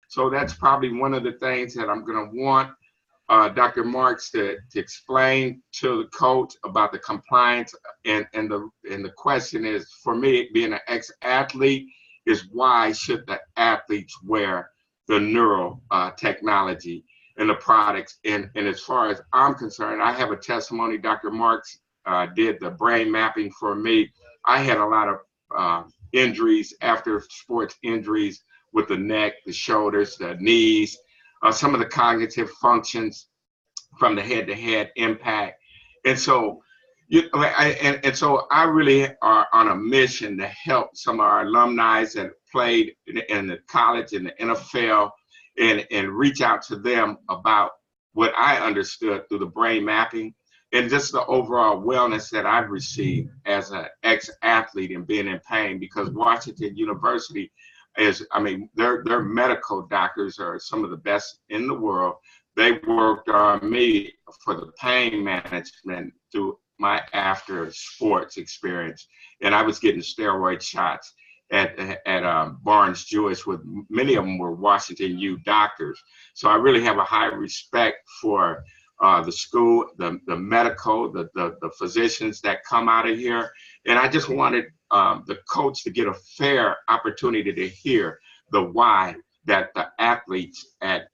So that's probably one of the things that I'm going to want Dr. Marks to explain to the coach about the compliance. And the question is, for me, being an ex-athlete, is why should the athletes wear the neural technology and the products? And as far as I'm concerned, I have a testimony. Dr. Marks did the brain mapping for me. I had a lot of injuries, after sports injuries, with the neck, the shoulders, the knees, some of the cognitive functions from the head-to-head impact. And so, so I really are on a mission to help some of our alumni that played in the college and the NFL, and reach out to them about what I understood through the brain mapping and just the overall wellness that I've received as an ex-athlete and being in pain. Because Washington University their medical doctors are some of the best in the world. They worked on me for the pain management through my after sports experience. And I was getting steroid shots at Barnes Jewish, with many of them were Washington U doctors. So I really have a high respect for the school, the medical, the physicians that come out of here. And I just wanted the coach to get a fair opportunity to hear the why that the athletes at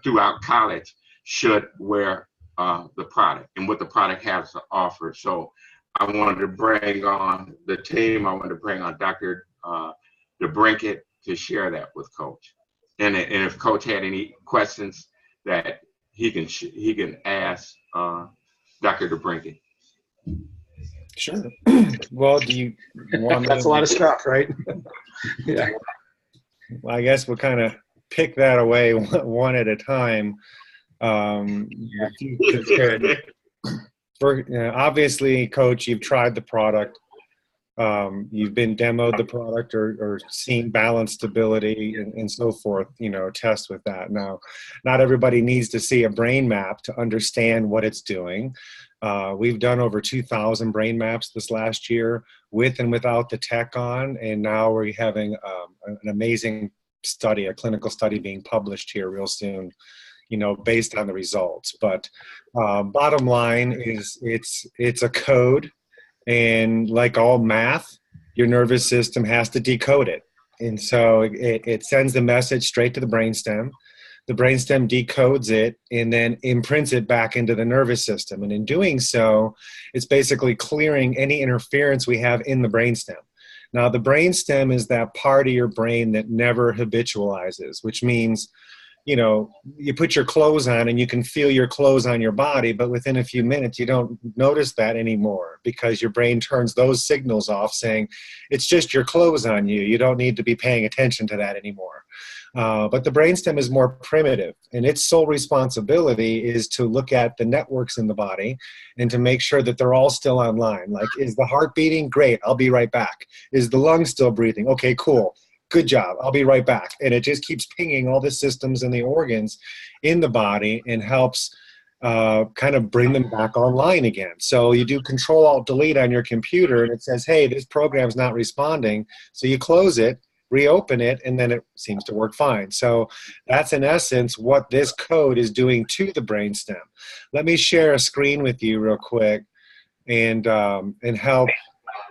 throughout college should wear the product and what the product has to offer. So I wanted to bring on the team. I wanted to bring on Dr. DeBrincat to share that with Coach. And if Coach had any questions that he can ask Dr. DeBrincat. Sure. Well, do you want That's a lot of stuff, right? Yeah. Well, I guess we'll kind of pick that away one at a time. Obviously, Coach, you've tried the product. You've been demoed the product or seen balance stability and so forth, test with that. Now, not everybody needs to see a brain map to understand what it's doing. We've done over 2,000 brain maps this last year with and without the tech on, and now we're having an amazing study, a clinical study being published here real soon, based on the results. But bottom line is it's a code, and like all math, your nervous system has to decode it. And so it sends the message straight to the brainstem. The brainstem decodes it and then imprints it back into the nervous system. And in doing so, it's basically clearing any interference we have in the brainstem. Now, the brainstem is that part of your brain that never habitualizes, which means, you put your clothes on and you can feel your clothes on your body, but within a few minutes, you don't notice that anymore because your brain turns those signals off saying, it's just your clothes on you. You don't need to be paying attention to that anymore. But the brainstem is more primitive, and its sole responsibility is to look at the networks in the body and to make sure that they're all still online. Like, is the heart beating? Great, I'll be right back. Is the lung still breathing? Okay, cool. Good job, I'll be right back. And it just keeps pinging all the systems and the organs in the body and helps kind of bring them back online again. So you do Control-Alt-Delete on your computer, and it says, hey, this program's not responding. So you close it, reopen it, and then it seems to work fine. So that's in essence what this code is doing to the brainstem. Let me share a screen with you real quick and help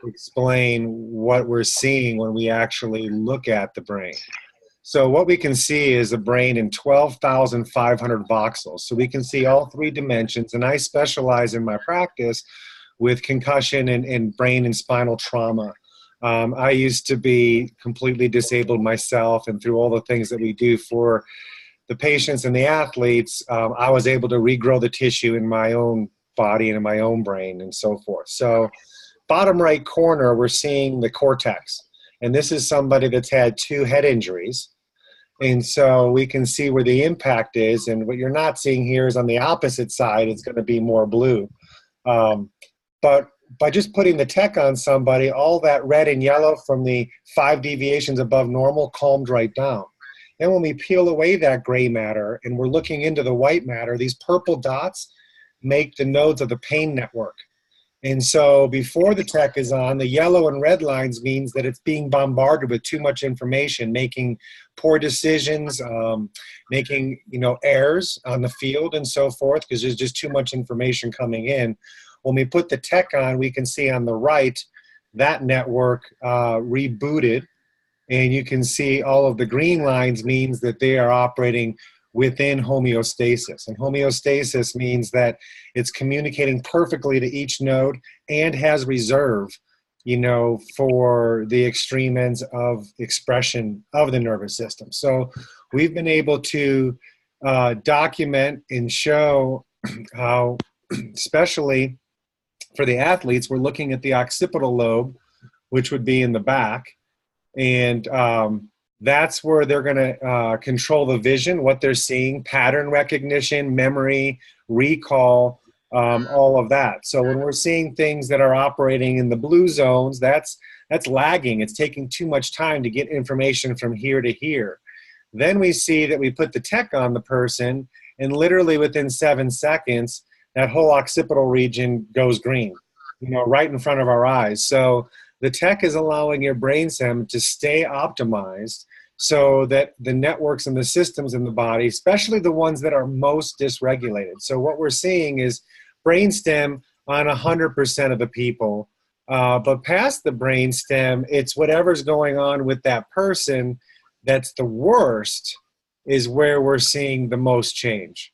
explain what we're seeing when we actually look at the brain. So what we can see is a brain in 12,500 voxels. So we can see all three dimensions, and I specialize in my practice with concussion and brain and spinal trauma. I used to be completely disabled myself, and through all the things that we do for the patients and the athletes, I was able to regrow the tissue in my own body and in my own brain and so forth. So bottom right corner, we're seeing the cortex. And this is somebody that's had 2 head injuries. And so we can see where the impact is. And what you're not seeing here is on the opposite side, it's going to be more blue. But by just putting the tech on somebody, all that red and yellow from the 5 deviations above normal calmed right down. Then when we peel away that gray matter and we're looking into the white matter, these purple dots make the nodes of the pain network. And so before the tech is on, the yellow and red lines means that it's being bombarded with too much information, making poor decisions, making, errors on the field and so forth, because there's just too much information coming in. When we put the tech on, we can see on the right that network rebooted, and you can see all of the green lines means that they are operating within homeostasis. And homeostasis means that it's communicating perfectly to each node and has reserve, for the extreme ends of expression of the nervous system. So we've been able to document and show how, especially for the athletes, we're looking at the occipital lobe, which would be in the back, and that's where they're going to control the vision, what they're seeing, pattern recognition, memory, recall, all of that. So when we're seeing things that are operating in the blue zones, that's lagging. It's taking too much time to get information from here to here. Then we see that we put the tech on the person, and literally within 7 seconds, that whole occipital region goes green, right in front of our eyes. So the tech is allowing your brainstem to stay optimized so that the networks and the systems in the body, especially the ones that are most dysregulated. So what we're seeing is brainstem on 100% of the people, but past the brainstem, it's whatever's going on with that person that's the worst is where we're seeing the most change,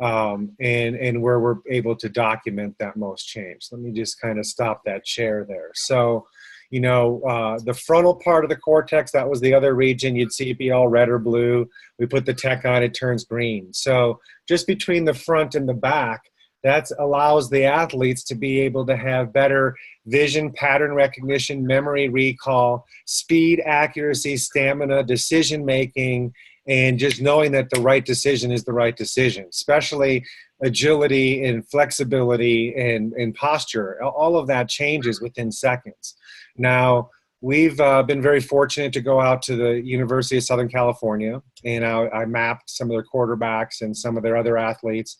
and where we're able to document that most change. Let me just kind of stop that share there. So, the frontal part of the cortex, that was the other region. You'd see it be all red or blue. We put the tech on, it turns green. So just between the front and the back, that allows the athletes to be able to have better vision, pattern recognition, memory recall, speed, accuracy, stamina, decision-making, and just knowing that the right decision is the right decision, especially agility and flexibility and posture. All of that changes within seconds. Now, we've been very fortunate to go out to the University of Southern California, and I mapped some of their quarterbacks and some of their other athletes,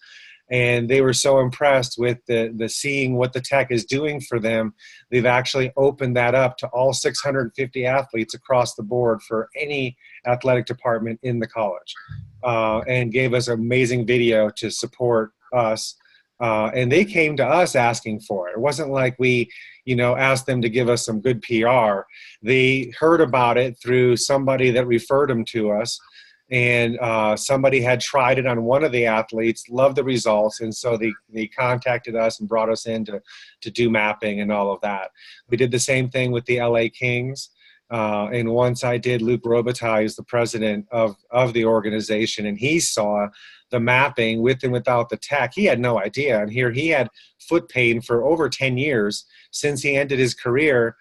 and they were so impressed with the seeing what the tech is doing for them. They've actually opened that up to all 650 athletes across the board for any athletic department in the college, and gave us amazing video to support us. And they came to us asking for it. It wasn't like we, asked them to give us some good PR. They heard about it through somebody that referred them to us. And somebody had tried it on one of the athletes, loved the results, and so they contacted us and brought us in to do mapping and all of that. We did the same thing with the LA Kings, and once I did, Luke Robitaille is the president of the organization, and he saw the mapping with and without the tech. He had no idea, and here he had foot pain for over 10 years since he ended his career.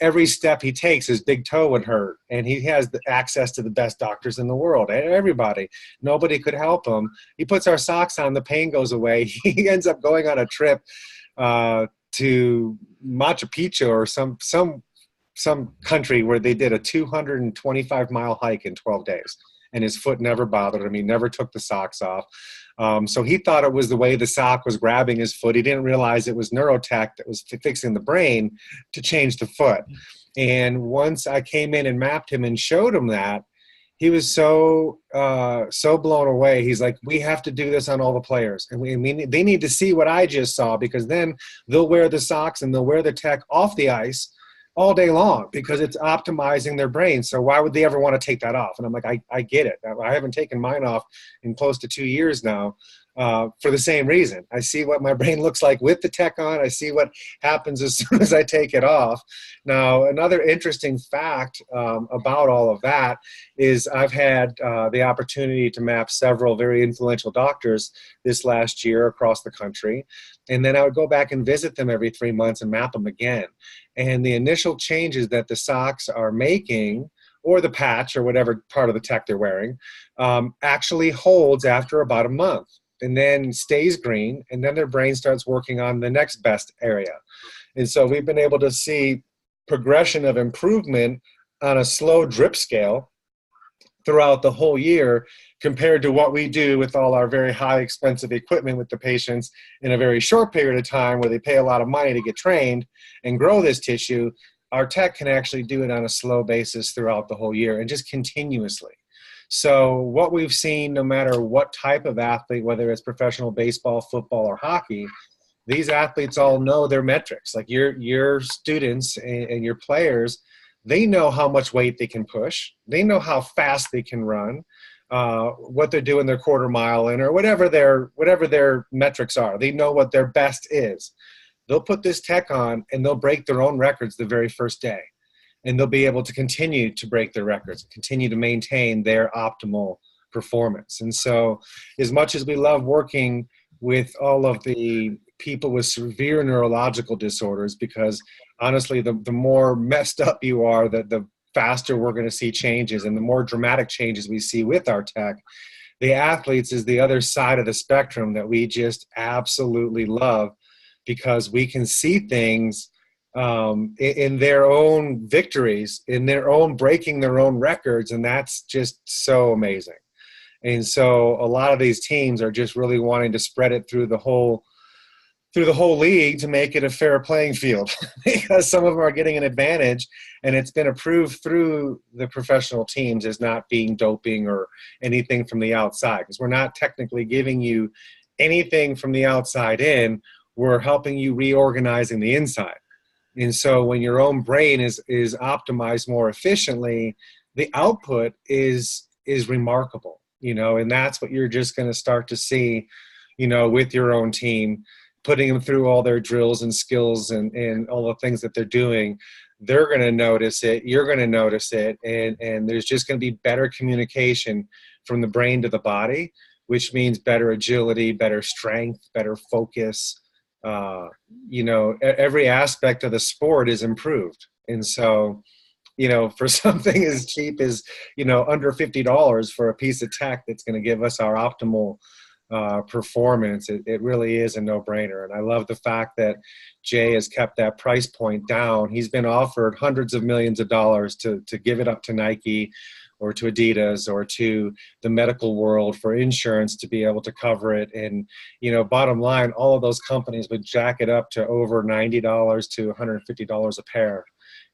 Every step he takes, his big toe would hurt, and he has the access to the best doctors in the world. Everybody, nobody could help him. He puts our socks on, the pain goes away. He ends up going on a trip to Machu Picchu or some country where they did a 225-mile hike in 12 days, and his foot never bothered him. He never took the socks off. So he thought it was the way the sock was grabbing his foot. He didn't realize it was neurotech that was fixing the brain to change the foot. And once I came in and mapped him and showed him that, he was so blown away. He's like, we have to do this on all the players. And they need to see what I just saw, because then they'll wear the socks and they'll wear the tech off the ice all day long because it's optimizing their brain. So why would they ever want to take that off? And I'm like, I get it. I haven't taken mine off in close to 2 years now for the same reason. I see what my brain looks like with the tech on. I see what happens as soon as I take it off. Now, another interesting fact about all of that is I've had the opportunity to map several very influential doctors this last year across the country. And then I would go back and visit them every 3 months and map them again. And the initial changes that the socks are making, or the patch, or whatever part of the tech they're wearing, actually holds after about a month, and then stays green, and then their brain starts working on the next best area. And so we've been able to see progression of improvement on a slow drip scale throughout the whole year compared to what we do with all our very high expensive equipment with the patients in a very short period of time where they pay a lot of money to get trained and grow this tissue. Our tech can actually do it on a slow basis throughout the whole year and just continuously. So what we've seen, no matter what type of athlete, whether it's professional baseball, football, or hockey, these athletes all know their metrics. Like your students and your players, they know how much weight they can push. They know how fast they can run, what they're doing their quarter mile in, or whatever their metrics are. They know what their best is. They'll put this tech on and they'll break their own records the very first day. And they'll be able to continue to break their records, continue to maintain their optimal performance. And so as much as we love working with all of the people with severe neurological disorders, because honestly, the more messed up you are, the faster we're going to see changes, and the more dramatic changes we see with our tech. The athletes is the other side of the spectrum that we just absolutely love, because we can see things in their own victories, in their own breaking their own records, and that's just so amazing. And so a lot of these teams are just really wanting to spread it through the whole league to make it a fair playing field, because some of them are getting an advantage, and it's been approved through the professional teams as not being doping or anything from the outside, because we're not technically giving you anything from the outside in. We're helping you reorganizing the inside. And so when your own brain is optimized more efficiently, the output is remarkable, and that's what you're just going to start to see, with your own team, putting them through all their drills and skills and all the things that they're doing. They're going to notice it. You're going to notice it. And there's just going to be better communication from the brain to the body, which means better agility, better strength, better focus. Every aspect of the sport is improved. And so, for something as cheap as, under $50 for a piece of tech that's going to give us our optimal performance, it really is a no-brainer. And I love the fact that Jay has kept that price point down. He's been offered hundreds of millions of dollars to give it up to Nike or to Adidas or to the medical world for insurance to be able to cover it. And, bottom line, all of those companies would jack it up to over $90 to $150 a pair.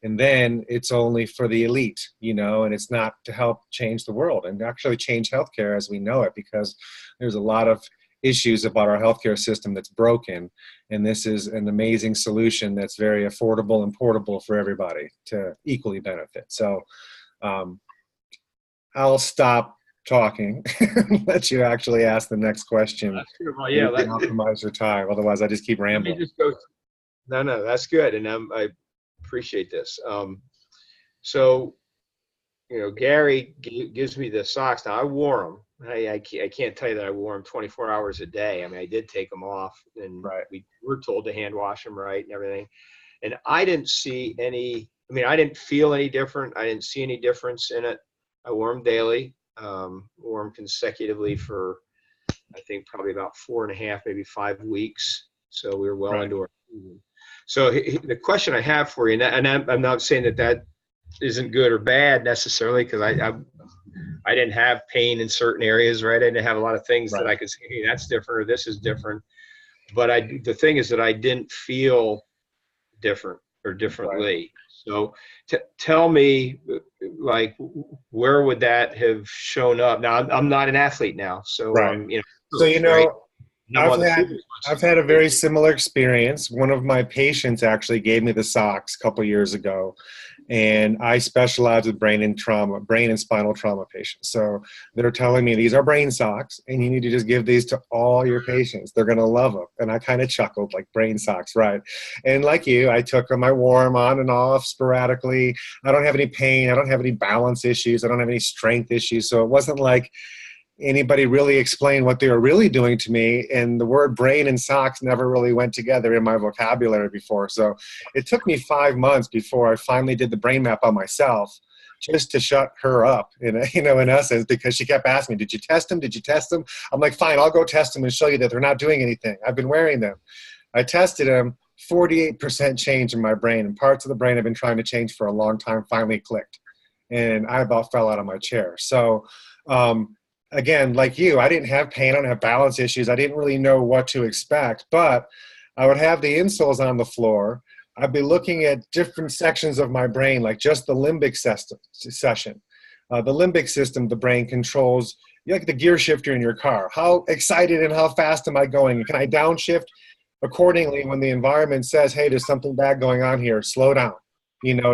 And then it's only for the elite, and it's not to help change the world and actually change healthcare as we know it, because there's a lot of issues about our healthcare system that's broken. And this is an amazing solution that's very affordable and portable for everybody to equally benefit. So, I'll stop talking and let you actually ask the next question. That's good. Well, yeah, optimize your time. Otherwise, I just keep rambling. No, that's good, and I appreciate this. So, Gary gives me the socks. Now I wore them. I can't tell you that I wore them 24 hours a day. I mean, I did take them off, and we were told to hand wash them right and everything. And I didn't see any. I mean, I didn't feel any different. I didn't see any difference in it. I wore them daily, wore them consecutively for, I think, probably about 4.5, maybe 5 weeks. So we were well into our season. So the question I have for you, and I'm not saying that isn't good or bad necessarily, because I didn't have pain in certain areas, right? I didn't have a lot of things that I could say, hey, that's different or this is different. But the thing is that I didn't feel different or differently. Right. So tell me, like, where would that have shown up? Now, I'm not an athlete now, so I've had a very similar experience. One of my patients actually gave me the socks a couple years ago, and I specialize with brain and spinal trauma patients. So they're telling me these are brain socks, and you need to just give these to all your patients. They're going to love them. And I kind of chuckled, like, brain socks, right? And like you, I took them, I wore them on and off sporadically. I don't have any pain. I don't have any balance issues. I don't have any strength issues. So it wasn't like anybody really explained what they were really doing to me, and the word brain and socks never really went together in my vocabulary before. So it took me 5 months before I finally did the brain map on myself, just to shut her up, in essence, because she kept asking me, did you test them? Did you test them? I'm like, fine, I'll go test them and show you that they're not doing anything. I've been wearing them. I tested them, 48% change in my brain, and parts of the brain I've been trying to change for a long time finally clicked. and I about fell out of my chair. So again, like you, I didn't have pain, I don't have balance issues. I didn't really know what to expect, but I would have the insoles on the floor. I'd be looking at different sections of my brain, like just the limbic session. The limbic system, the brain controls, like the gear shifter in your car. How excited and how fast am I going? Can I downshift accordingly when the environment says, hey, there's something bad going on here, slow down,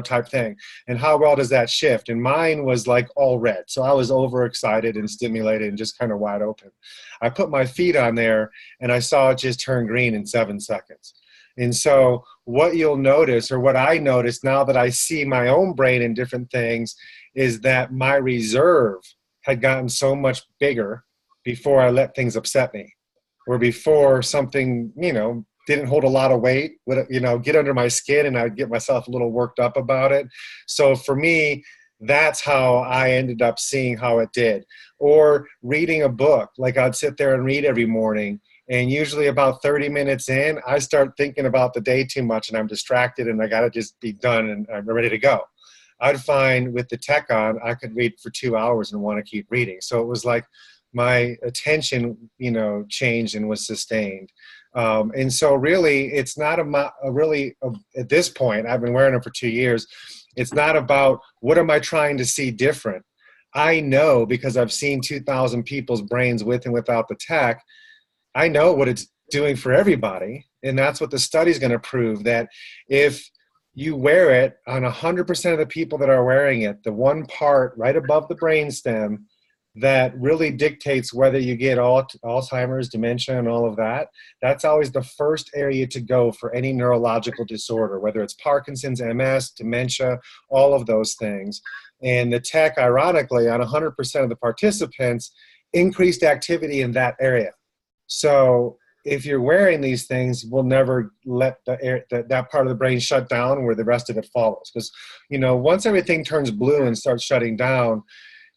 type thing. And how well does that shift? And mine was like all red. So I was overexcited and stimulated and just kind of wide open. I put my feet on there and I saw it just turn green in 7 seconds. And so what you'll notice, or what I notice now that I see my own brain in different things, is that my reserve had gotten so much bigger before I let things upset me, or before something, didn't hold a lot of weight, would, get under my skin, and I'd get myself a little worked up about it. So for me, that's how I ended up seeing how it did. Or reading a book, like I'd sit there and read every morning, and usually about 30 minutes in, I start thinking about the day too much, and I'm distracted, and I got to just be done, and I'm ready to go. I'd find with the tech on, I could read for 2 hours and want to keep reading. So it was like my attention, changed and was sustained. And so really, it's not at this point, I've been wearing them for 2 years. It's not about what am I trying to see different. I know, because I've seen 2,000 people's brains with and without the tech, I know what it's doing for everybody. And that's what the study's going to prove, that if you wear it on 100% of the people that are wearing it, the one part right above the brainstem that really dictates whether you get Alzheimer's, dementia, and all of that, that's always the first area to go for any neurological disorder, whether it's Parkinson's, MS, dementia, all of those things. And the tech, ironically, on 100% of the participants, increased activity in that area. So if you're wearing these things, we'll never let that part of the brain shut down where the rest of it follows. Because, once everything turns blue and starts shutting down,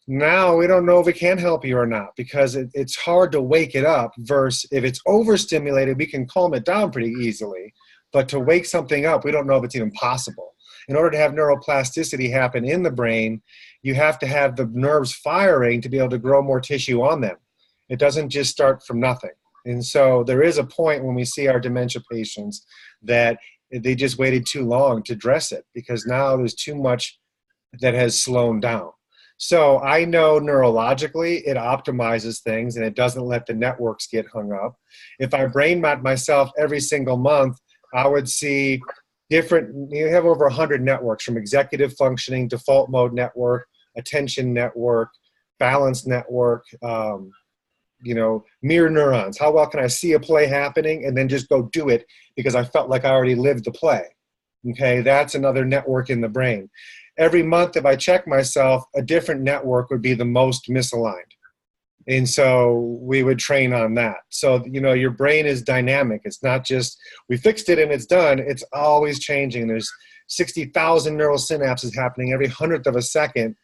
now we don't know if it can help you or not, because it's hard to wake it up, versus if it's overstimulated, we can calm it down pretty easily. But to wake something up, we don't know if it's even possible. In order to have neuroplasticity happen in the brain, you have to have the nerves firing to be able to grow more tissue on them. It doesn't just start from nothing. And so there is a point when we see our dementia patients that they just waited too long to address it, because now there's too much that has slowed down. So I know neurologically it optimizes things and it doesn't let the networks get hung up. If I brain map myself every single month, I would see different, you have over 100 networks, from executive functioning, default mode network, attention network, balance network, mirror neurons. How well can I see a play happening and then just go do it because I felt like I already lived the play? Okay, that's another network in the brain. Every month, if I check myself, a different network would be the most misaligned. And so we would train on that. So, your brain is dynamic. It's not just, we fixed it and it's done. It's always changing. There's 60,000 neural synapses happening every 100th of a second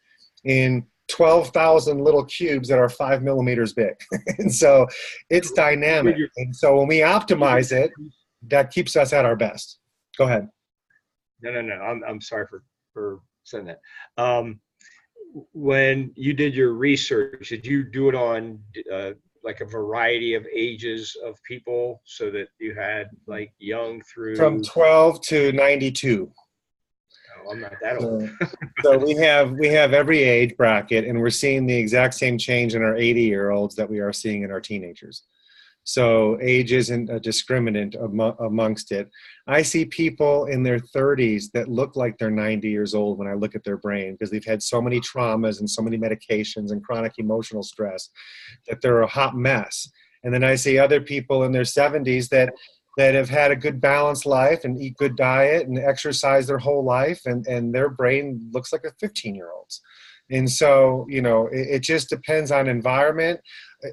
in 12,000 little cubes that are 5 millimeters big. And so it's dynamic. And so when we optimize it, that keeps us at our best. Go ahead. No. I'm sorry for saying that. When you did your research, did you do it on like a variety of ages of people, so that you had like young through? From 12 to 92. Oh, I'm not that old. So we have every age bracket, and we're seeing the exact same change in our 80-year-olds that we are seeing in our teenagers. So age isn't a discriminant amongst it. I see people in their 30s that look like they're 90 years old when I look at their brain, because they've had so many traumas and so many medications and chronic emotional stress that they're a hot mess. And then I see other people in their 70s that have had a good balanced life and eat good diet and exercise their whole life, and their brain looks like a 15-year-old's. And so, it just depends on environment,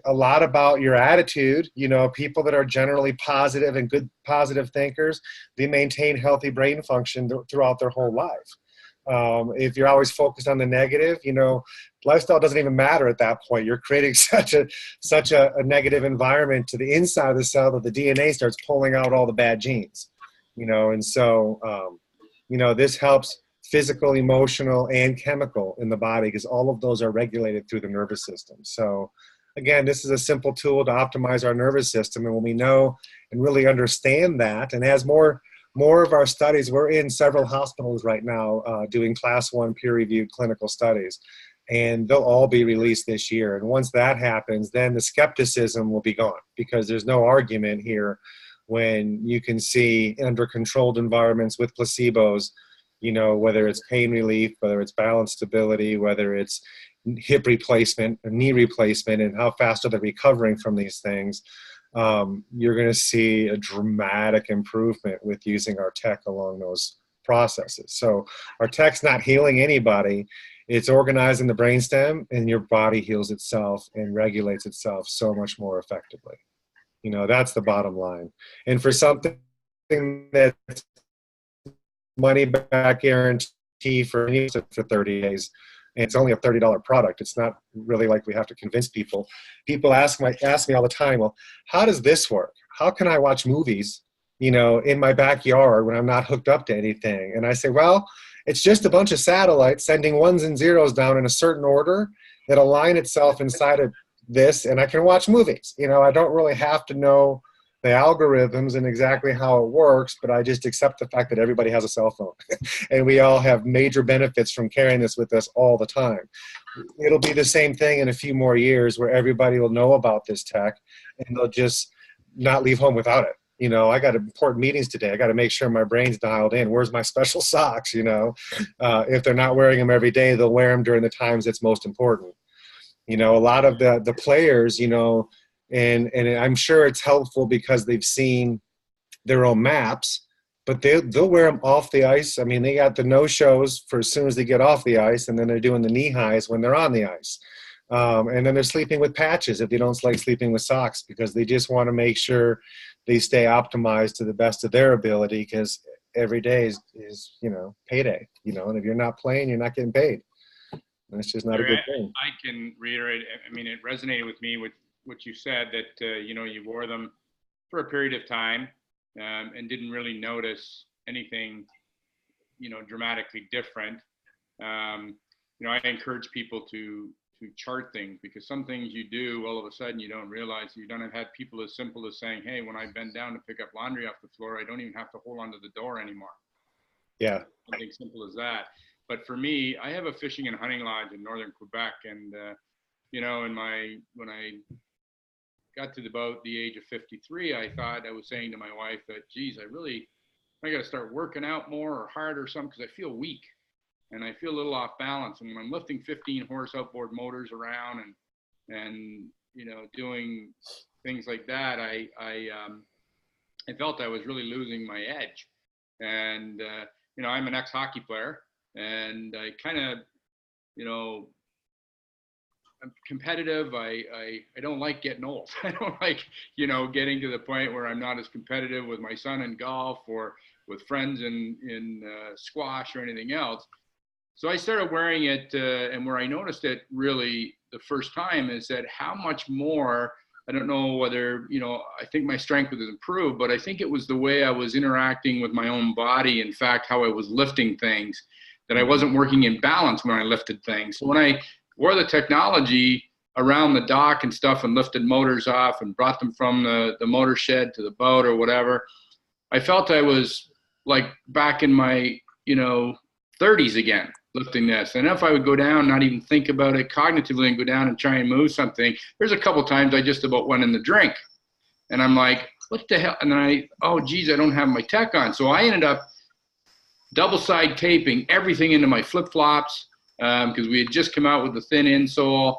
a lot about your attitude. People that are generally positive and good positive thinkers, they maintain healthy brain function throughout their whole life. If you're always focused on the negative, lifestyle doesn't even matter at that point. You're creating such a negative environment to the inside of the cell that the DNA starts pulling out all the bad genes, and so, this helps physical, emotional, and chemical in the body, because all of those are regulated through the nervous system. So again, this is a simple tool to optimize our nervous system. And when we know and really understand that, and as more of our studies, we're in several hospitals right now doing class 1 peer-reviewed clinical studies, and they'll all be released this year. And once that happens, then the skepticism will be gone, because there's no argument here when you can see under controlled environments with placebos, you know, whether it's pain relief, whether it's balance stability, whether it's hip replacement, or knee replacement, and how fast are they recovering from these things, you're going to see a dramatic improvement with using our tech along those processes. So our tech's not healing anybody. It's organizing the brainstem, and your body heals itself and regulates itself so much more effectively. You know, that's the bottom line. And for something that's money back guarantee for 30 days, and it's only a $30 product. It's not really like we have to convince people. People ask me all the time, well, how does this work? How can I watch movies, you know, in my backyard when I'm not hooked up to anything? And I say, well, it's just a bunch of satellites sending ones and zeros down in a certain order that align itself inside of this, and I can watch movies. You know, I don't really have to know the algorithms and exactly how it works, but I just accept the fact that everybody has a cell phone and we all have major benefits from carrying this with us all the time. It'll be the same thing in a few more years where everybody will know about this tech and they'll just not leave home without it. You know, I got important meetings today. I got to make sure my brain's dialed in. Where's my special socks? You know, if they're not wearing them every day, they'll wear them during the times it's most important. You know, a lot of the players, you know, and I'm sure it's helpful because they've seen their own maps, but they'll wear them off the ice. I mean, they got the no-shows for as soon as they get off the ice, and then they're doing the knee highs when they're on the ice. And then they're sleeping with patches if they don't like sleeping with socks, because they just want to make sure they stay optimized to the best of their ability, because every day is, you know, payday, you know, and if you're not playing, you're not getting paid. And it's just not a good thing. I can reiterate, I mean, it resonated with me with what you said, that, you know, you wore them for a period of time and didn't really notice anything, you know, dramatically different. You know, I encourage people to chart things, because some things you do, all of a sudden you don't realize. You don't have had people as simple as saying, hey, when I bend down to pick up laundry off the floor, I don't even have to hold onto the door anymore. Yeah. Something simple as that. But for me, I have a fishing and hunting lodge in northern Quebec, and you know, when I got to about the age of 53, I thought, I was saying to my wife that, geez, I got to start working out more or harder or something, because I feel weak and I feel a little off balance. And when I'm lifting 15 horse outboard motors around and you know, doing things like that, I felt I was really losing my edge. And you know, I'm an ex-hockey player, and I kind of, you know, I'm competitive. I don't like getting old. I don't like, you know, getting to the point where I'm not as competitive with my son in golf or with friends in squash or anything else. So I started wearing it, and where I noticed it really the first time is that how much more, I don't know whether, you know, I think my strength was improved, but I think it was the way I was interacting with my own body. In fact, how I was lifting things, that I wasn't working in balance when I lifted things. So when I wore the technology around the dock and stuff and lifted motors off and brought them from the motor shed to the boat or whatever, I felt I was like back in my, you know, 30s again, lifting this. And if I would go down, not even think about it cognitively, and go down and try and move something, there's a couple times I just about went in the drink. And I'm like, what the hell? And then oh, geez, I don't have my tech on. So I ended up double side taping everything into my flip-flops, because we had just come out with the thin insole,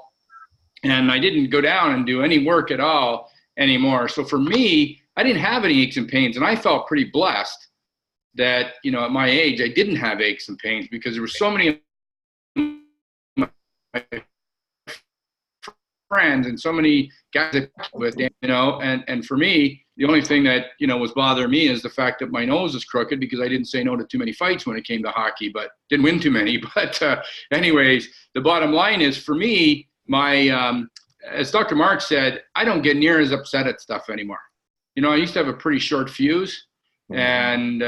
and I didn't go down and do any work at all anymore. So for me, I didn't have any aches and pains, and I felt pretty blessed that, you know, at my age, I didn't have aches and pains, because there were so many of my friends and so many guys that I with, you know, and for me, the only thing that, you know, was bothering me is the fact that my nose is crooked, because I didn't say no to too many fights when it came to hockey, but didn't win too many. But anyways, the bottom line is, for me, my, as Dr. Mark said, I don't get near as upset at stuff anymore. You know, I used to have a pretty short fuse, and,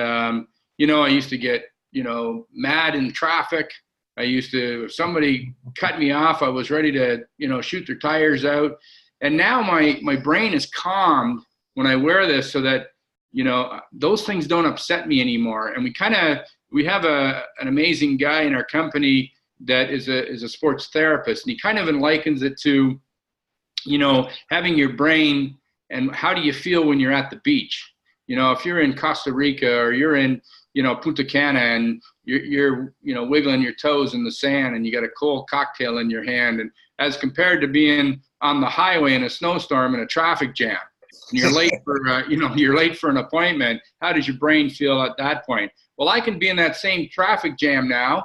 you know, I used to get mad in traffic. I used to, if somebody cut me off, I was ready to, shoot their tires out. And now my brain is calmed when I wear this, so that, those things don't upset me anymore. And we have an amazing guy in our company that is a sports therapist, and he kind of likens it to, having your brain and how do you feel when you're at the beach? If you're in Costa Rica or you're in, Punta Cana, and you're wiggling your toes in the sand, and you got a cold cocktail in your hand, and as compared to being on the highway in a snowstorm and a traffic jam, and you're late for you're late for an appointment, how does your brain feel at that point? Well, I can be in that same traffic jam now,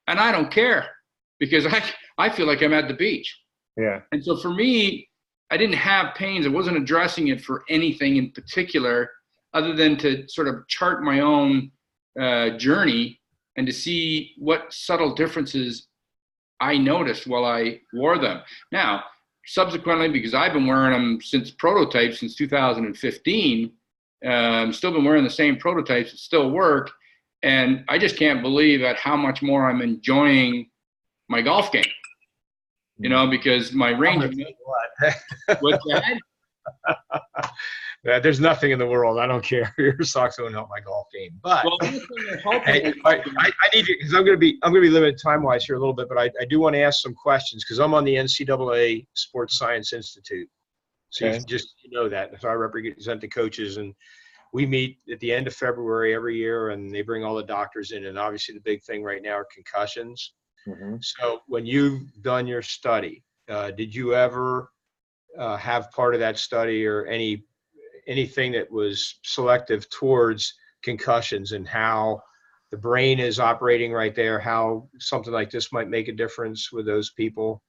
and I don't care, because I feel like I'm at the beach. Yeah. And so for me, I didn't have pains. I wasn't addressing it for anything in particular, other than to sort of chart my own journey and to see what subtle differences I noticed while I wore them. Now, subsequently, because I've been wearing them since 2015, still been wearing the same prototypes that still work. And I just can't believe at how much more I'm enjoying my golf game, because my range of what's that? There's nothing in the world. I don't care. Your socks don't help my golf game. But well, I need to, because I'm going to be limited time wise here a little bit. But I do want to ask some questions, because I'm on the NCAA Sports Science Institute. So Okay. you know that. So I represent the coaches, and we meet at the end of February every year, and they bring all the doctors in. And obviously, the big thing right now are concussions. Mm-hmm. So when you've done your study, did you ever have part of that study or anything that was selective towards concussions and how the brain is operating right there, how something like this might make a difference with those people?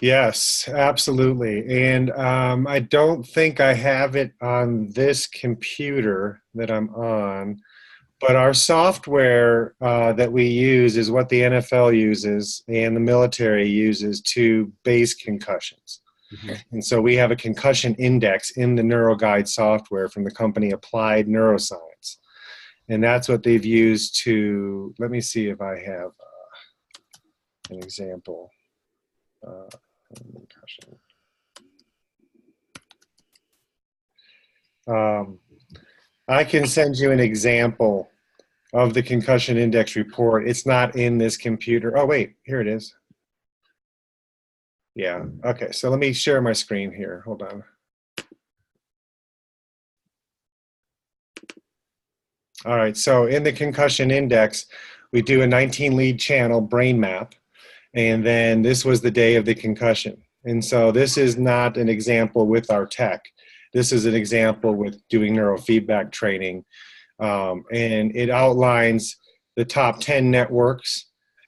Yes, absolutely. And I don't think I have it on this computer that I'm on, but our software that we use is what the NFL uses and the military uses to base concussions. Mm-hmm. And so we have a concussion index in the NeuroGuide software from the company Applied Neuroscience. And that's what they've used to, let me see if I have an example. Concussion. I can send you an example of the concussion index report. It's not in this computer. Oh, wait, here it is. Yeah, okay, so let me share my screen here. Hold on. All right, so in the concussion index, we do a 19 lead channel brain map, and then this was the day of the concussion. And so this is not an example with our tech. This is an example with doing neurofeedback training. And it outlines the top 10 networks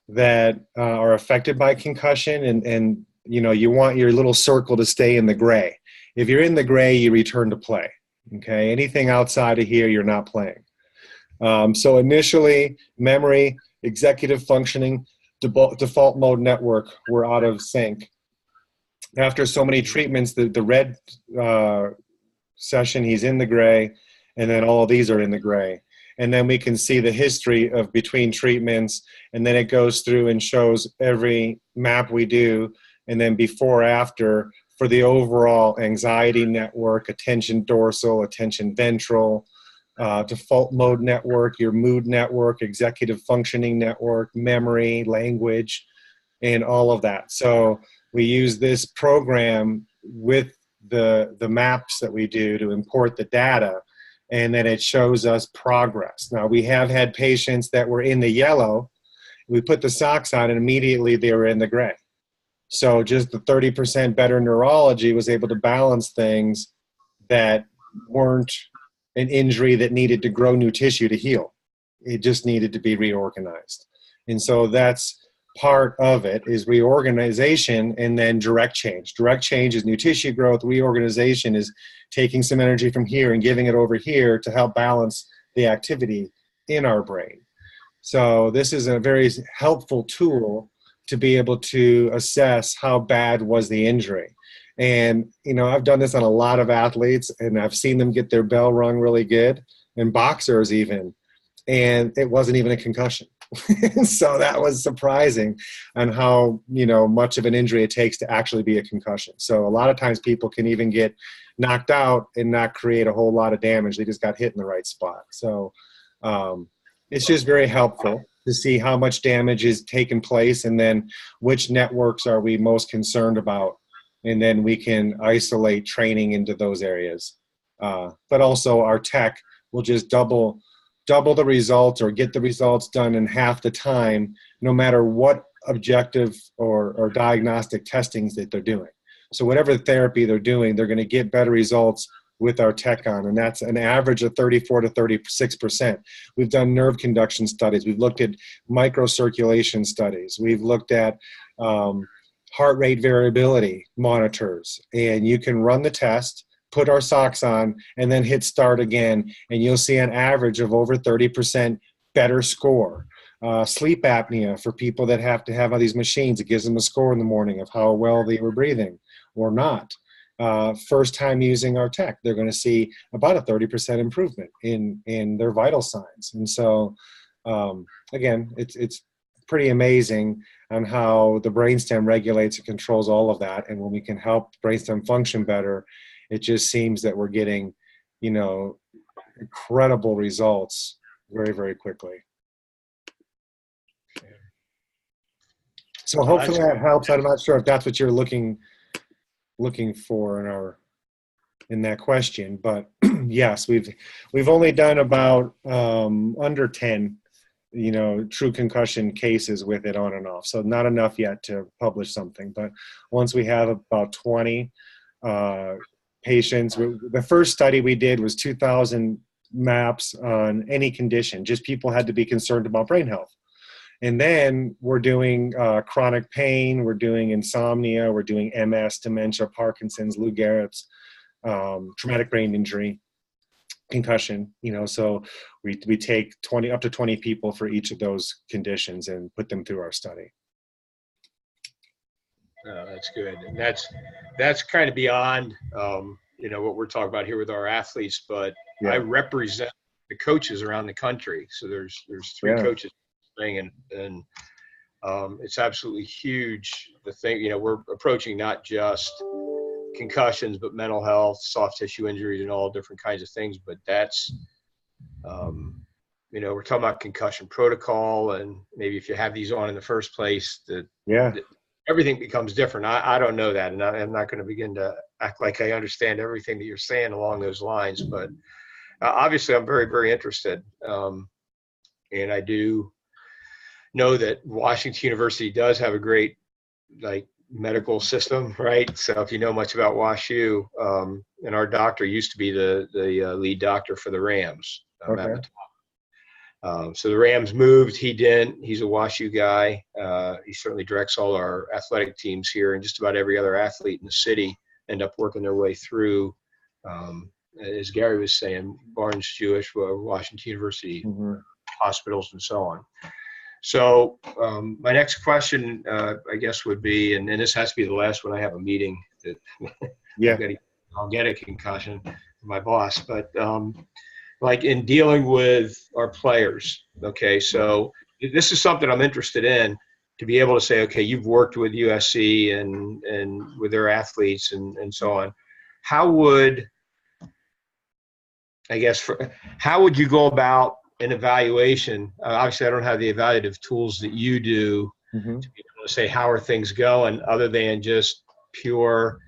that are affected by concussion, and you want your little circle to stay in the gray. If you're in the gray, you return to play. Okay, anything outside of here, you're not playing. So initially, memory, executive functioning, default mode network were out of sync. After so many treatments, the red session, he's in the gray, and then all of these are in the gray. And then we can see the history of between treatments, and then it goes through and shows every map we do, and then before, after, for the overall anxiety network, attention dorsal, attention ventral, default mode network, your mood network, executive functioning network, memory, language, and all of that. So we use this program with the maps that we do to import the data, and then it shows us progress. Now, we have had patients that were in the yellow. We put the socks on, and immediately they were in the gray. So just the 30% better neurology was able to balance things that weren't an injury that needed to grow new tissue to heal. It just needed to be reorganized. And so that's part of it, is reorganization and then direct change. Direct change is new tissue growth. Reorganization is taking some energy from here and giving it over here to help balance the activity in our brain. So this is a very helpful tool to be able to assess how bad was the injury. And, I've done this on a lot of athletes, and I've seen them get their bell rung really good, and boxers even. and it wasn't even a concussion. So that was surprising on how, much of an injury it takes to actually be a concussion. So a lot of times people can even get knocked out and not create a whole lot of damage. They just got hit in the right spot. So it's just very helpful to see how much damage is taking place, and then which networks are we most concerned about. And then we can isolate training into those areas. But also our tech will just double the results or get the results done in half the time, no matter what objective or diagnostic testings that they're doing. So whatever therapy they're doing, they're going to get better results with our tech on, and that's an average of 34 to 36%. We've done nerve conduction studies. We've looked at microcirculation studies. We've looked at heart rate variability monitors, and you can run the test, put our socks on, and then hit start again, and you'll see an average of over 30% better score. Sleep apnea for people that have to have all these machines, it gives them a score in the morning of how well they were breathing or not. First time using our tech, they're going to see about a 30% improvement in their vital signs. And so, again, it's pretty amazing on how the brainstem regulates and controls all of that. And when we can help brainstem function better, it just seems that we're getting, incredible results very, very quickly. So hopefully that helps. I'm not sure if that's what you're looking for in that question, but yes, we've only done about under 10, true concussion cases with it on and off. So not enough yet to publish something, but once we have about 20 patients, the first study we did was 2,000 maps on any condition. Just people had to be concerned about brain health. And then we're doing chronic pain, we're doing insomnia, we're doing MS, dementia, Parkinson's, Lou Gehrig's, traumatic brain injury, concussion. So we take up to 20 people for each of those conditions and put them through our study. That's good, and that's kind of beyond what we're talking about here with our athletes. But yeah. I represent the coaches around the country, so there's 3 coaches. And it's absolutely huge. The thing, we're approaching not just concussions, but mental health, soft tissue injuries, and all different kinds of things. But that's, we're talking about concussion protocol, and maybe if you have these on in the first place, that everything becomes different. I don't know that, and I'm not going to begin to act like I understand everything that you're saying along those lines. But obviously, I'm very, very interested, and I do know that Washington University does have a great medical system, right? So if you know much about WashU, and our doctor used to be the lead doctor for the Rams. Okay. So the Rams moved, he didn't. He's a WashU guy. He certainly directs all our athletic teams here, and just about every other athlete in the city end up working their way through, as Gary was saying, Barnes-Jewish, Washington University, hospitals, and so on. So my next question, I guess, would be, and this has to be the last one. I have a meeting that I'll get a concussion from my boss, but in dealing with our players, okay, so this is something I'm interested in, to be able to say, okay, you've worked with USC and with their athletes and so on. How would you go about an evaluation? Obviously, I don't have the evaluative tools that you do to be able to say how are things going, other than just pure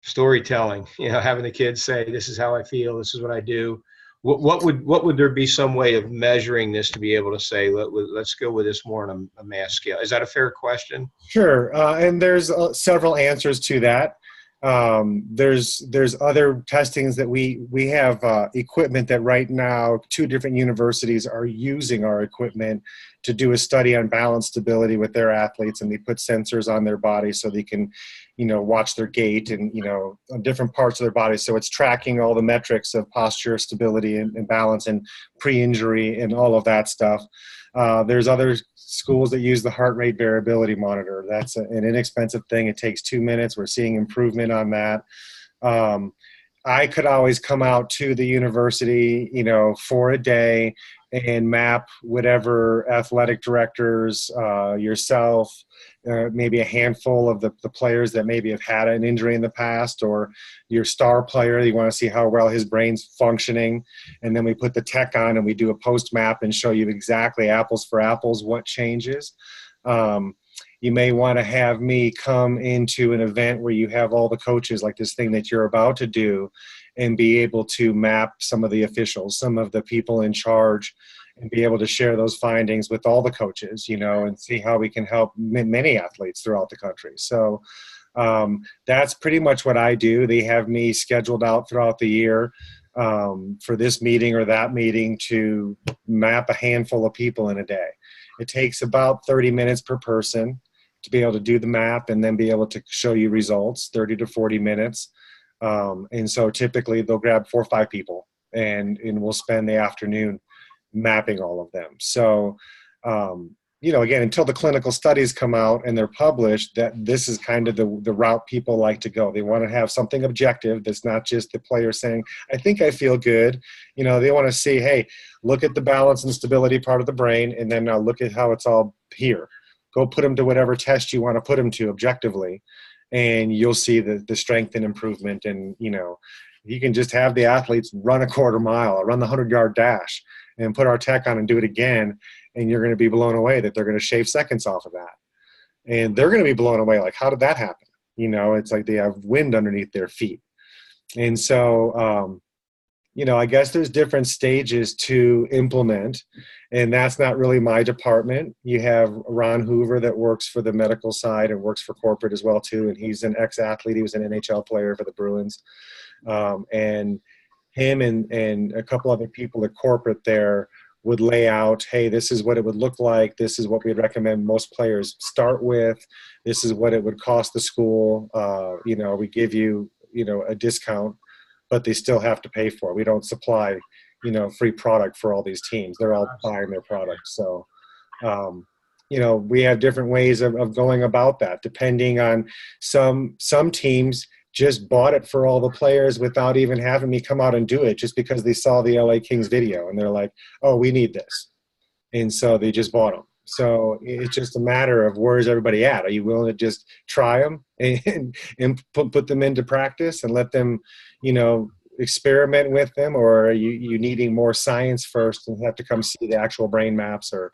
storytelling. Having the kids say, "This is how I feel. This is what I do." What would there be some way of measuring this to be able to say, let's go with this more on a mass scale? Is that a fair question? Sure, and there's several answers to that. There's other testings that we have equipment that right now 2 different universities are using our equipment to do a study on balance stability with their athletes, and they put sensors on their body so they can, watch their gait and, on different parts of their body. So it's tracking all the metrics of posture, stability, and balance, and pre-injury, and all of that stuff. There's other schools that use the heart rate variability monitor. That's an inexpensive thing. It takes 2 minutes. We're seeing improvement on that. I could always come out to the university, for a day and map whatever athletic directors, yourself, maybe a handful of the players that maybe have had an injury in the past, or your star player, you want to see how well his brain's functioning. And then we put the tech on and we do a post map and show you exactly apples for apples what changes. You may want to have me come into an event where you have all the coaches, like this thing that you're about to do, and be able to map some of the officials, some of the people in charge, and be able to share those findings with all the coaches, and see how we can help many athletes throughout the country. So that's pretty much what I do. They have me scheduled out throughout the year for this meeting or that meeting to map a handful of people in a day. It takes about 30 minutes per person to be able to do the map and then be able to show you results, 30 to 40 minutes. And so typically they'll grab 4 or 5 people and we'll spend the afternoon mapping all of them. So, again, until the clinical studies come out and they're published, that this is kind of the route people like to go. They want to have something objective that's not just the player saying, I think I feel good. They want to see, hey, look at the balance and stability part of the brain, and then now look at how it's all here. Go put them to whatever test you want to put them to objectively, and you'll see the strength and improvement. And, you can just have the athletes run a quarter mile or run the 100-yard dash and put our tech on and do it again, and you're going to be blown away that they're going to shave seconds off of that. And they're going to be blown away, like, how did that happen? It's like they have wind underneath their feet. And so, I guess there's different stages to implement, and that's not really my department. You have Ron Hoover that works for the medical side and works for corporate as well too, and he's an ex-athlete. He was an NHL player for the Bruins. And him and a couple other people at corporate there would lay out, hey, this is what it would look like. This is what we'd recommend most players start with. This is what it would cost the school. We give you, a discount, but they still have to pay for it. We don't supply, free product for all these teams. They're all buying their product. So, we have different ways of going about that, depending on some teams just bought it for all the players without even having me come out and do it, just because they saw the LA Kings video and they're like, oh, we need this. And so they just bought them. So it's just a matter of where's everybody at? Are you willing to just try them and put them into practice and let them, experiment with them? Or are you needing more science first and have to come see the actual brain maps, or,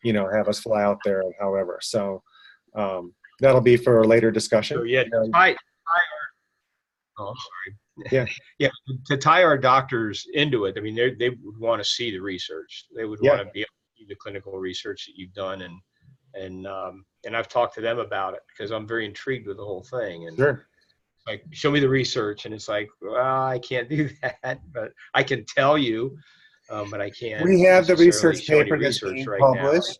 have us fly out there and however. So that'll be for a later discussion. So I'm sorry. Yeah. Yeah. To tie our doctors into it, I mean, they would want to see the research. They would want to be able to see the clinical research that you've done. And I've talked to them about it because I'm very intrigued with the whole thing. And sure. Like, show me the research. And it's like, well, I can't do that, but I can tell you, but I can't. We have the research paper that's being right published.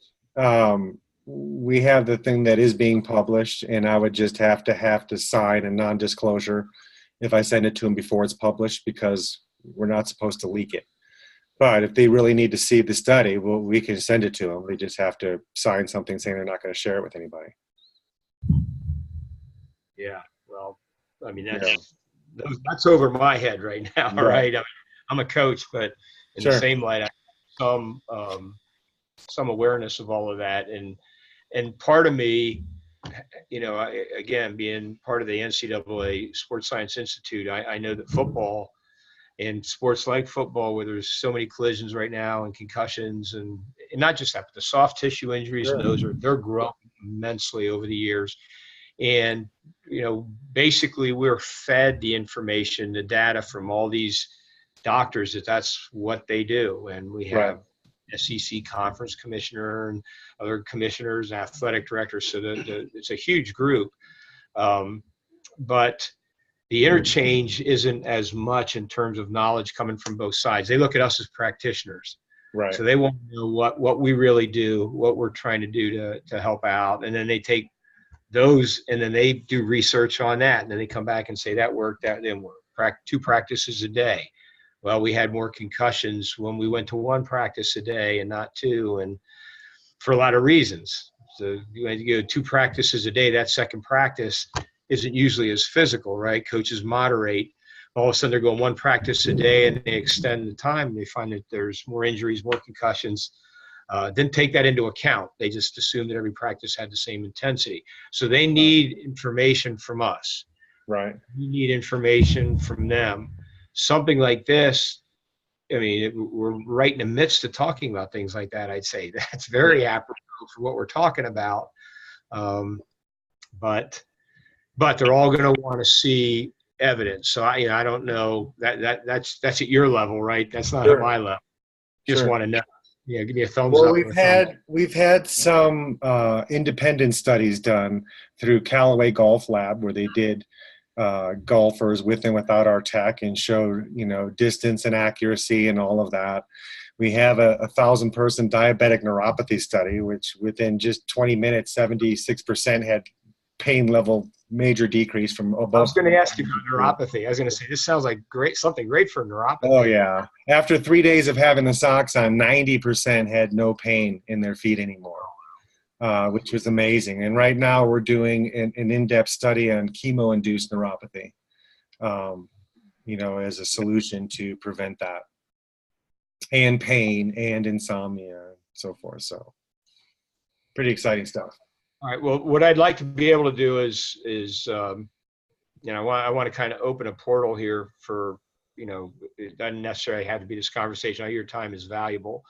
We have the thing that is being published, and I would just have to sign a non-disclosure if I send it to them before it's published, because we're not supposed to leak it. But if they really need to see the study, well, we can send it to them. They just have to sign something saying they're not going to share it with anybody. Yeah. Well, I mean, that's over my head right now, right? I mean, I'm a coach, but in the same light, I have some awareness of all of that. And part of me, again, being part of the NCAA Sports Science Institute, I know that football and sports like football, where there's so many collisions right now and concussions and not just that, but the soft tissue injuries, and they're growing immensely over the years. And, basically we're fed the information, the data from all these doctors that's what they do. And we have SEC conference commissioner and other commissioners, athletic directors. So it's a huge group. But the interchange isn't as much in terms of knowledge coming from both sides. They look at us as practitioners. Right. So they want to know what we really do, what we're trying to do to help out. And then they take those and then they do research on that. And then they come back and say that worked, that didn't work. 2 practices a day. Well, we had more concussions when we went to 1 practice a day and not 2, and for a lot of reasons. So you go 2 practices a day, that second practice isn't usually as physical, right? Coaches moderate. all of a sudden they're going one practice a day and they extend the time. They find that there's more injuries, more concussions. Didn't take that into account. They just assumed that every practice had the same intensity. So they need information from us. Right. We need information from them. Something like this, I mean, we're right in the midst of talking about things like that. I'd say that's very apropos for what we're talking about. But they're all going to want to see evidence. So I don't know that's at your level, right? That's not at my level. Just want to know. Yeah, give me a thumbs up. We've had some independent studies done through Callaway Golf Lab where they did golfers with and without our tech and showed, distance and accuracy and all of that. We have a 1,000-person diabetic neuropathy study, which within just 20 minutes, 76% had pain level major decrease from above. I was going to ask you about neuropathy. I was going to say, this sounds like something great for neuropathy. Oh yeah. After 3 days of having the socks on, 90% had no pain in their feet anymore, which was amazing. And right now we're doing an in-depth study on chemo-induced neuropathy, as a solution to prevent that, and pain and insomnia and so forth. So pretty exciting stuff. All right. Well, what I'd like to be able to do is I want to kind of open a portal here for, it doesn't necessarily have to be this conversation. I know your time is valuable,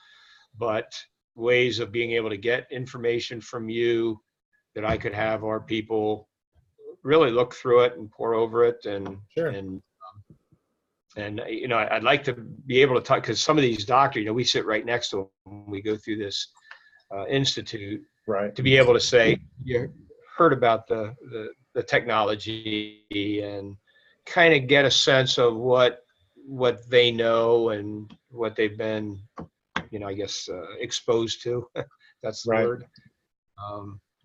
but ways of being able to get information from you that I could have our people really look through it and pour over it and I'd like to be able to talk, because some of these doctors, we sit right next to them when we go through this institute. Right. To be able to say, you heard about the technology and kind of get a sense of what they know and what they've been, exposed to. That's the word.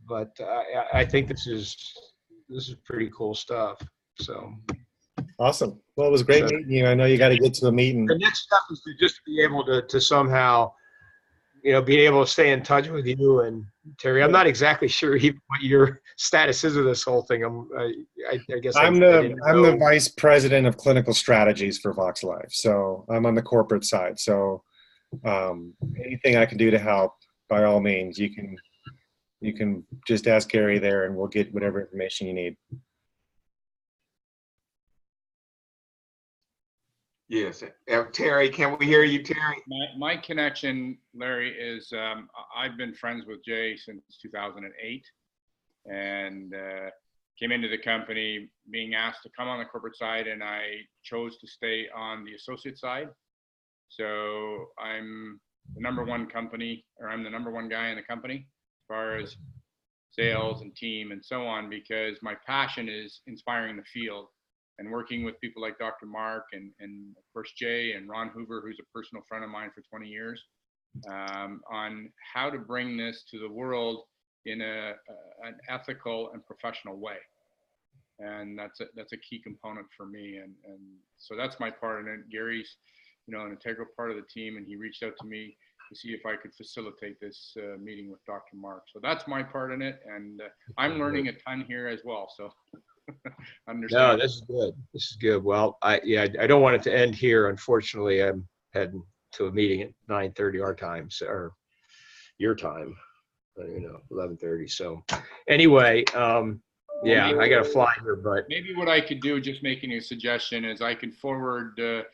But I think this is pretty cool stuff. So awesome. Well, it was great meeting you. I know you got to get to a meeting. The next step is to just be able to somehow, be able to stay in touch with you and Terry. I'm not exactly sure even what your status is of this whole thing. I guess I'm the vice president of clinical strategies for Vox Life. So I'm on the corporate side. So anything I can do to help, by all means, you can just ask Gary there and we'll get whatever information you need. Yes. Terry, can we hear you, Terry? My connection, Larry, is I've been friends with Jay since 2008 and came into the company being asked to come on the corporate side, and I chose to stay on the associate side. So I'm the number one guy in the company as far as sales and team and so on, because my passion is inspiring the field and working with people like Dr. Mark and of course Jay and Ron Hoover, who's a personal friend of mine for 20 years, on how to bring this to the world in an ethical and professional way. And that's a key component for me. And so that's my part in it. Gary's, an integral part of the team, and he reached out to me to see if I could facilitate this meeting with Dr. Mark. So that's my part in it. And I'm learning a ton here as well. So understand. No, this is good. This is good. Well, I don't want it to end here. Unfortunately, I'm heading to a meeting at 9:30 our time, or your time, 11:30. So anyway, I got to fly here, but maybe what I could do, just making a suggestion, is I could forward, if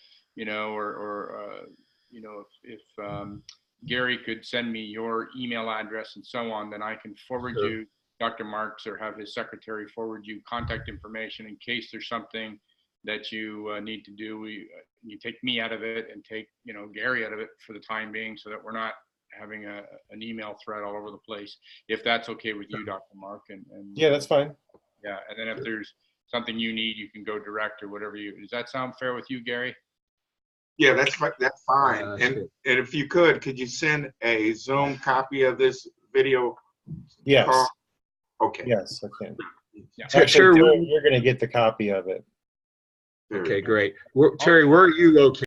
Gary could send me your email address and so on, then I can forward you Dr. Marks or have his secretary forward you contact information in case there's something that you need to do. You take me out of it and take, Gary out of it for the time being, so that we're not having an email thread all over the place, if that's okay with you, Dr. Mark. And yeah, that's fine. Yeah. And then if there's something you need, you can go direct or whatever does that sound fair with you, Gary? Yeah, that's fine. And if you could you send a Zoom copy of this video? Yes. Call? Okay. Yes, I can. Yeah. Actually, sure. Terry, you're going to get the copy of it. Okay, great. Terry, where are you located?